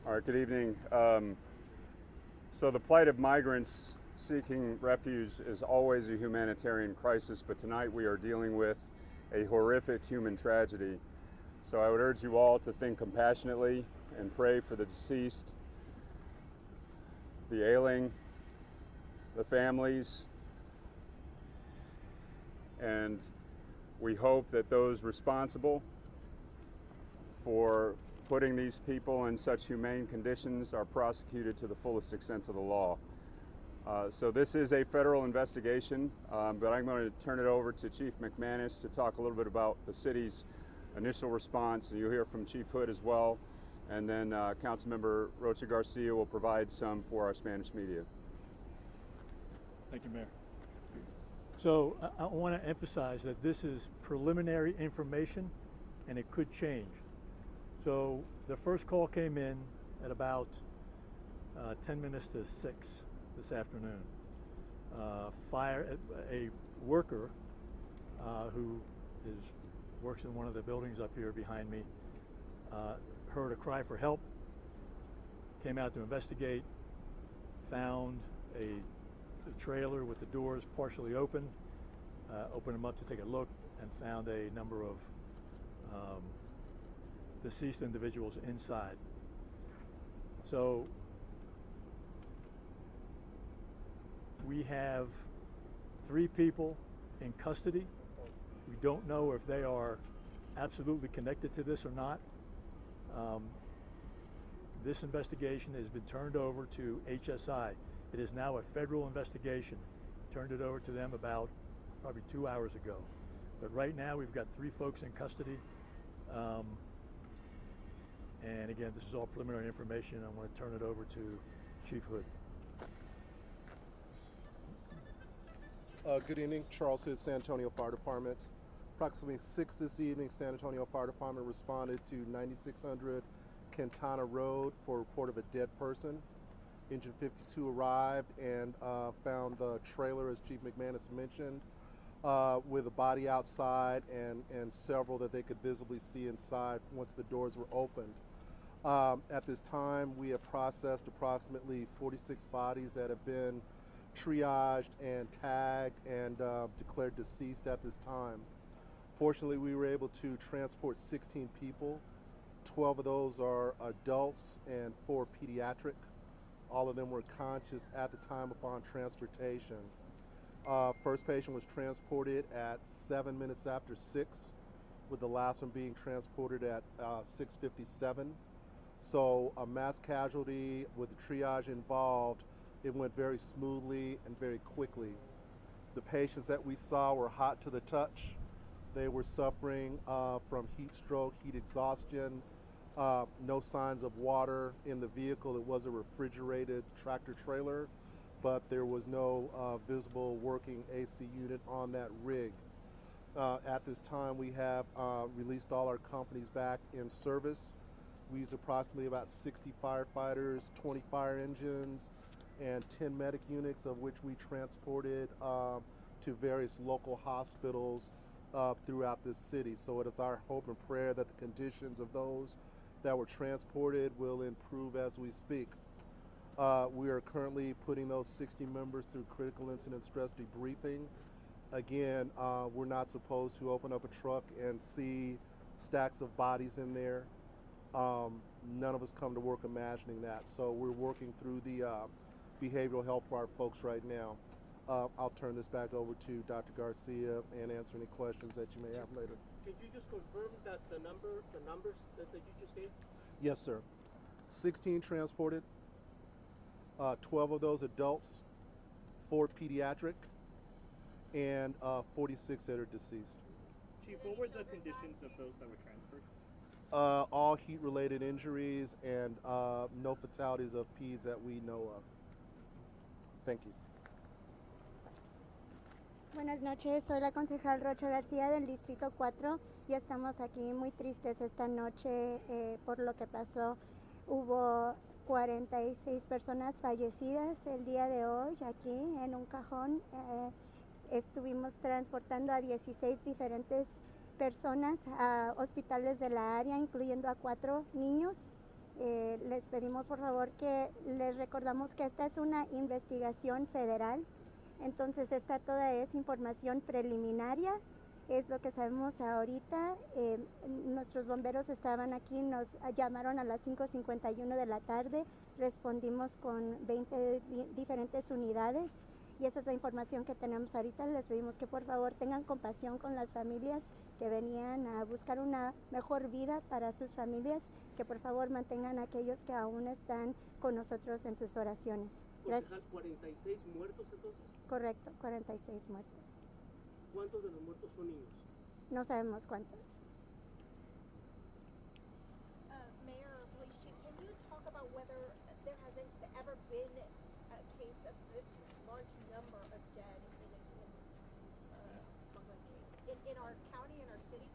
All right, good evening. So the plight of migrants seeking refuge is always a humanitarian crisis, but tonight we are dealing with a horrific human tragedy. So I would urge you all to think compassionately and pray for the deceased, the ailing, the families, and we hope that those responsible for putting these people in such humane conditions are prosecuted to the fullest extent of the law. So this is a federal investigation, but I'm going to turn it over to Chief McManus to talk a little bit about the city's initial response. And you'll hear from Chief Hood as well, and then Councilmember Rocha Garcia will provide some for our Spanish media. Thank you, Mayor. So I want to emphasize that this is preliminary information and it could change. So the first call came in at about 10 minutes to 6 this afternoon. A worker who works in one of the buildings up here behind me heard a cry for help, came out to investigate, found a trailer with the doors partially open, opened them up to take a look, and found a number of deceased individuals inside. So we have 3 people in custody. We don't know if they are absolutely connected to this or not. This investigation has been turned over to HSI. It is now a federal investigation. Turned it over to them about probably 2 hours ago. But right now we've got 3 folks in custody. And again, this is all preliminary information. I want to turn it over to Chief Hood. Good evening, Charles Hood, San Antonio Fire Department. Approximately 6 this evening, San Antonio Fire Department responded to 9600 Quintana Road for a report of a dead person. Engine 52 arrived and found the trailer, as Chief McManus mentioned, with a body outside and several that they could visibly see inside once the doors were opened. At this time, we have processed approximately 46 bodies that have been triaged and tagged and declared deceased at this time. Fortunately, we were able to transport 16 people. 12 of those are adults and 4 pediatric. All of them were conscious at the time upon transportation. First patient was transported at 7 minutes after 6, with the last one being transported at 6:57. So a mass casualty with the triage involved, it went very smoothly and very quickly. The patients that we saw were hot to the touch. They were suffering from heat stroke, heat exhaustion, no signs of water in the vehicle. It was a refrigerated tractor trailer, but there was no visible working AC unit on that rig. At this time, we have released all our companies back in service. We used approximately about 60 firefighters, 20 fire engines, and 10 medic units, of which we transported to various local hospitals throughout this city. So it is our hope and prayer that the conditions of those that were transported will improve as we speak. We are currently putting those 60 members through critical incident stress debriefing. Again, we're not supposed to open up a truck and see stacks of bodies in there. None of us come to work imagining that. So we're working through the behavioral health for our folks right now. I'll turn this back over to Dr. Garcia and answer any questions that you may have later. Could you just confirm that the numbers that you just gave? Yes, sir. 16 transported, 12 of those adults, 4 pediatric, and 46 that are deceased. Chief, what were the conditions of those that were transferred? All heat-related injuries and no fatalities of peds that we know of. Thank you. Buenas noches, soy la concejal Rocha García del Distrito 4 y estamos aquí muy tristes esta noche por lo que pasó. Hubo 46 personas fallecidas el día de hoy aquí en un cajón. Estuvimos transportando a 16 diferentes personas a hospitales de la área, incluyendo a 4 niños. les pedimos por favor que les recordamos que esta es una investigación federal, entonces esta toda es información preliminaria, es lo que sabemos ahorita. Nuestros bomberos estaban aquí, nos llamaron a las 5:51 de la tarde, respondimos con 20 diferentes unidades y esa es la información que tenemos ahorita. Les pedimos que por favor tengan compasión con las familias que venían a buscar una mejor vida para sus familias, que por favor mantengan a aquellos que aún están con nosotros en sus oraciones. Gracias. ¿46 muertos entonces? Correcto, 46 muertos. ¿Cuántos de los muertos son niños? No sabemos cuántos. Mayor or police chief, can you talk about whether there hasn't ever been a case of this large number of dead in a smuggling case in our county, in our city?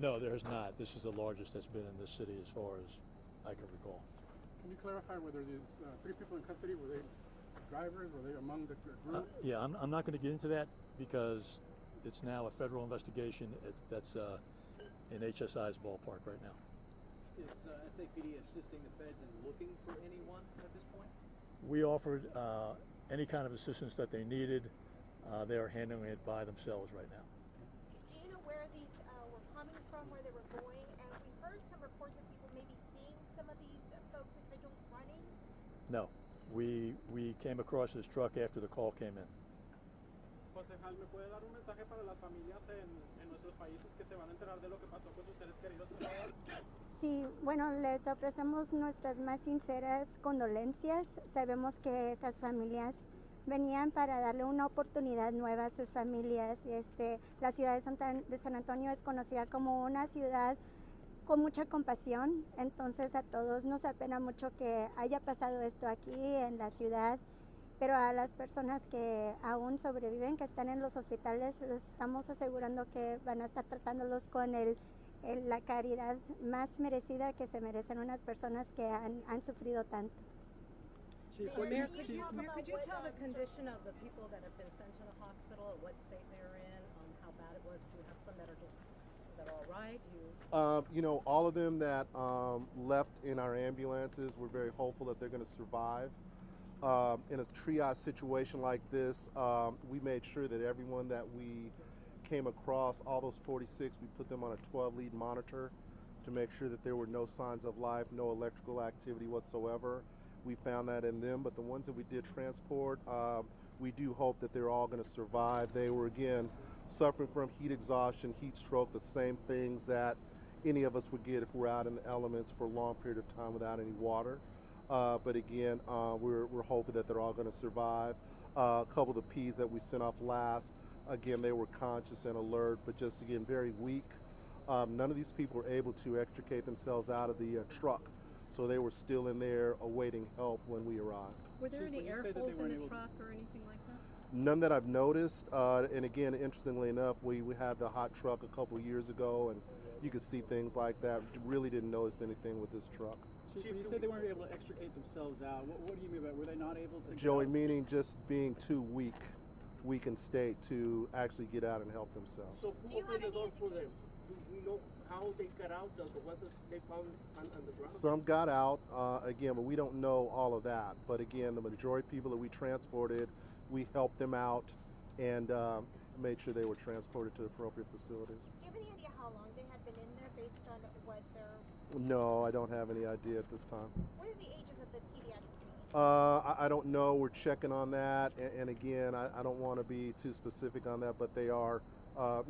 No, there is not. This is the largest that's been in this city as far as I can recall. Can you clarify whether these 3 people in custody, were they drivers? Were they among the group? Yeah, I'm not going to get into that because it's now a federal investigation. That's in HSI's ballpark right now. Is SAPD assisting the feds in looking for anyone at this point? We offered any kind of assistance that they needed. They are handling it by themselves right now. Do you know where these were coming from, where they were going? And we heard some reports of people maybe seeing some of these folks, individuals running. No, we came across this truck after the call came in. Concejal, ¿me puede dar un mensaje para las familias en nuestros países que se van a enterar de lo que pasó con sus seres queridos, por favor? Sí, bueno, les ofrecemos nuestras más sinceras condolencias. Sabemos que esas familias venían para darle una oportunidad nueva a sus familias. La ciudad de San Antonio es conocida como una ciudad con mucha compasión, entonces a todos nos apena mucho que haya pasado esto aquí en la ciudad, pero a las personas que aún sobreviven, que están en los hospitales, les estamos asegurando que van a estar tratándolos con la caridad más merecida que se merecen unas personas que han sufrido tanto. Mayor, could you talk about could you what, tell the condition of the people that have been sent to the hospital, what state they're in, how bad it was? Do you have some that are just that are all right? You know, all of them that left in our ambulances, we're very hopeful that they're going to survive. In a triage situation like this, we made sure that everyone that we came across, all those 46, we put them on a 12-lead monitor to make sure that there were no signs of life, no electrical activity whatsoever. We found that in them, but the ones that we did transport, we do hope that they're all going to survive. They were, again, suffering from heat exhaustion, heat stroke, the same things that any of us would get if we're out in the elements for a long period of time without any water. But again, we're hopeful that they're all going to survive. A couple of the P's that we sent off last, again, they were conscious and alert, but just, again, very weak. None of these people were able to extricate themselves out of the truck, so they were still in there awaiting help when we arrived. Were there Chief, any when you air say that holes they in weren't the able- truck or anything like that? None that I've noticed, and again, interestingly enough, we had the hot truck a couple of years ago, and you could see things like that. Really didn't notice anything with this truck. Chief, when you said they weren't able to extricate themselves out, what do you mean by, were they not able to? Joey, meaning just being too weak in state to actually get out and help themselves. So Do who you opened have the door any for them? Do we know how they got out, the ones that they found on the ground? Some got out, again, but we don't know all of that. But again, the majority of people that we transported, we helped them out and made sure they were transported to appropriate facilities. Do you have any idea how long they had been in there based on what their... No, I don't have any idea at this time. What are the ages of the pediatric patients? I don't know. We're checking on that. And again, I don't want to be too specific on that, but they are,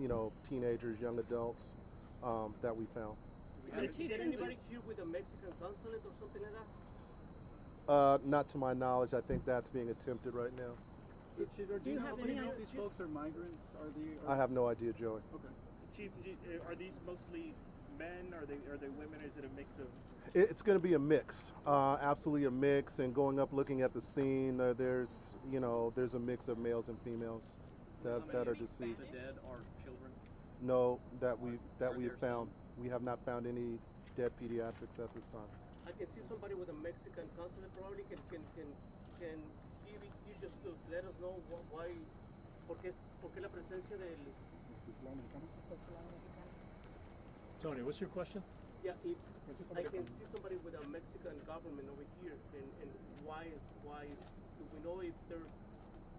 you know, teenagers, young adults that we found. Is there anybody here with a Mexican consulate or something like that? Not to my knowledge. I think that's being attempted right now. So, Chief, do you you know have how many any of these idea- folks are migrants? I have no idea, Joey. Okay. Chief, are these mostly men? Are they women? Is it a mix of? It's going to be a mix, absolutely a mix. And going up, looking at the scene, there's a mix of males and females that are deceased. The dead are children. No, that we Are have there found. We have not found any dead pediatrics at this time. I can see somebody with a Mexican consulate probably can he just to let us know why, por qué la presencia del, Tony, what's your question? yeah, if I can see somebody with a government over here, and why do we know if they're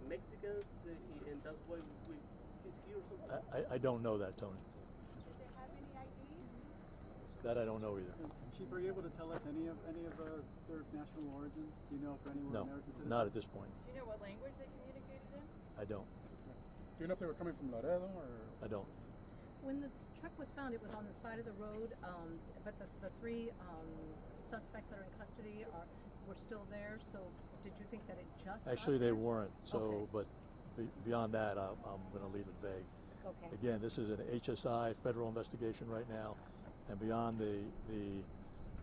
Mexicans and that's why he's here or something? I don't know that, Tony. Did they have any ID? That I don't know either. Chief, are you able to tell us any of their national origins? Do you know if any were No, American citizens? not at this point. Do you know what language they communicated in? I don't. Do you know if they were coming from Laredo or? I don't. When the truck was found, it was on the side of the road, but the three suspects that are in custody were still there. So did you think that it just Actually, got they there? weren't. So, Okay. but beyond that, I'm going to leave it vague. Okay. Again, this is an HSI federal investigation right now, and beyond the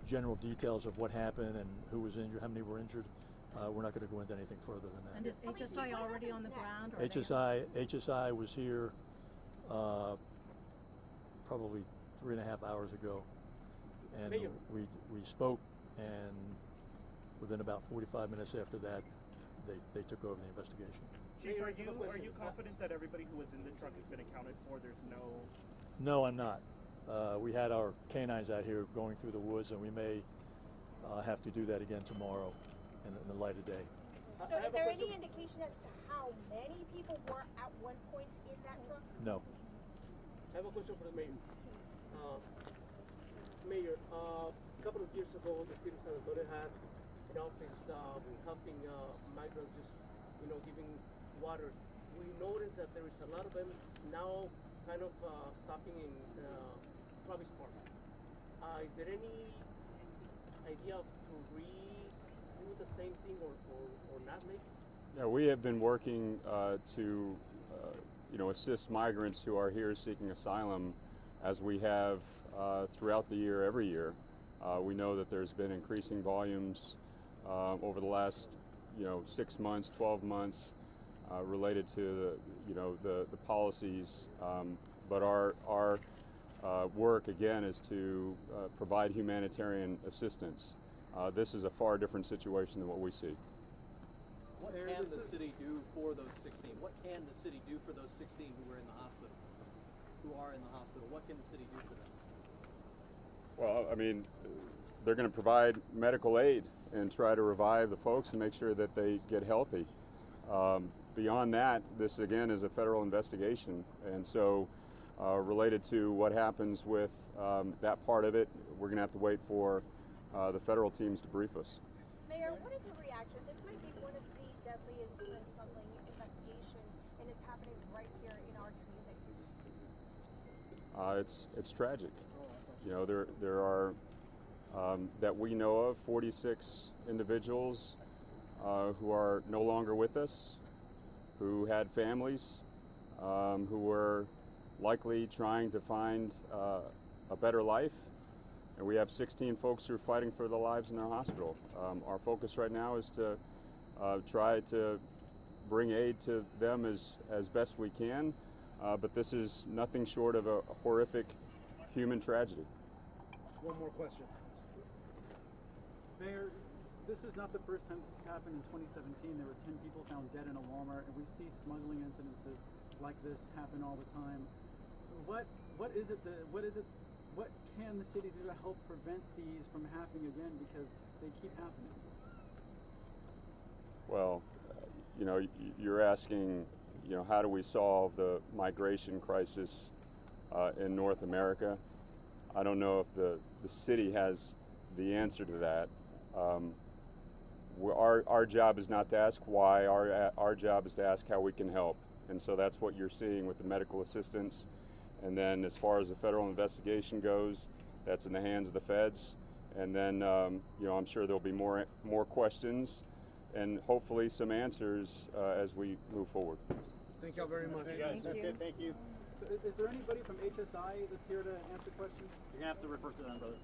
general details of what happened and who was injured, how many were injured, we're not going to go into anything further than And that. is HSI already on the ground? Or are they- HSI was here probably 3.5 hours ago, and Mayor. we spoke, and within about 45 minutes after that, they took over the investigation. Chief, Mayor, are I have a you question. confident that everybody who was in the truck has been accounted for? There's no. No, I'm not. We had our canines out here going through the woods, and we may have to do that again tomorrow in the light of day. So I is have a there question. any indication as to how many people were at one point in that truck? No. I have a question for the mayor. Mayor, a couple of years ago, the city of San Antonio had an office helping migrants, just giving water. We noticed that there is a lot of them now, kind of stopping in Travis Park. Is there any idea to redo the same thing or not make? Yeah, we have been working to assist migrants who are here seeking asylum, as we have throughout the year, every year. We know that there's been increasing volumes over the last 6 months, 12 months related to the policies. But our work again is to provide humanitarian assistance. This is a far different situation than what we see. What can the city do for those 16? What can the city do for those 16 who were in the hospital? Who are in the hospital? What can the city do for them? Well, I mean, they're going to provide medical aid and try to revive the folks and make sure that they get healthy. Beyond that, this again is a federal investigation, and so related to what happens with that part of it, we're going to have to wait for the federal teams to brief us. Mayor, what is your reaction? This might be one of the deadliest human smuggling investigations, and it's happening right here in our community. It's tragic. There are that we know of 46 individuals who are no longer with us, who had families, who were likely trying to find a better life. And we have 16 folks who are fighting for their lives in their hospital. Our focus right now is to try to bring aid to them as best we can, but this is nothing short of a horrific human tragedy. One more question. Mayor, this is not the first time this has happened. In 2017, there were 10 people found dead in a Walmart, and we see smuggling incidences like this happen all the time. What can the city do to help prevent these from happening again, because they keep happening? Well, you're asking, how do we solve the migration crisis in North America? I don't know if the city has the answer to that. Our job is not to ask why. Our job is to ask how we can help, and so that's what you're seeing with the medical assistance. And then, as far as the federal investigation goes, that's in the hands of the feds. And then, I'm sure there'll be more questions, and hopefully some answers as we move forward. Thank y'all very much. Thank you. it. Thank you. So is there anybody from HSI that's here to answer questions? You're gonna have to refer to them, brother.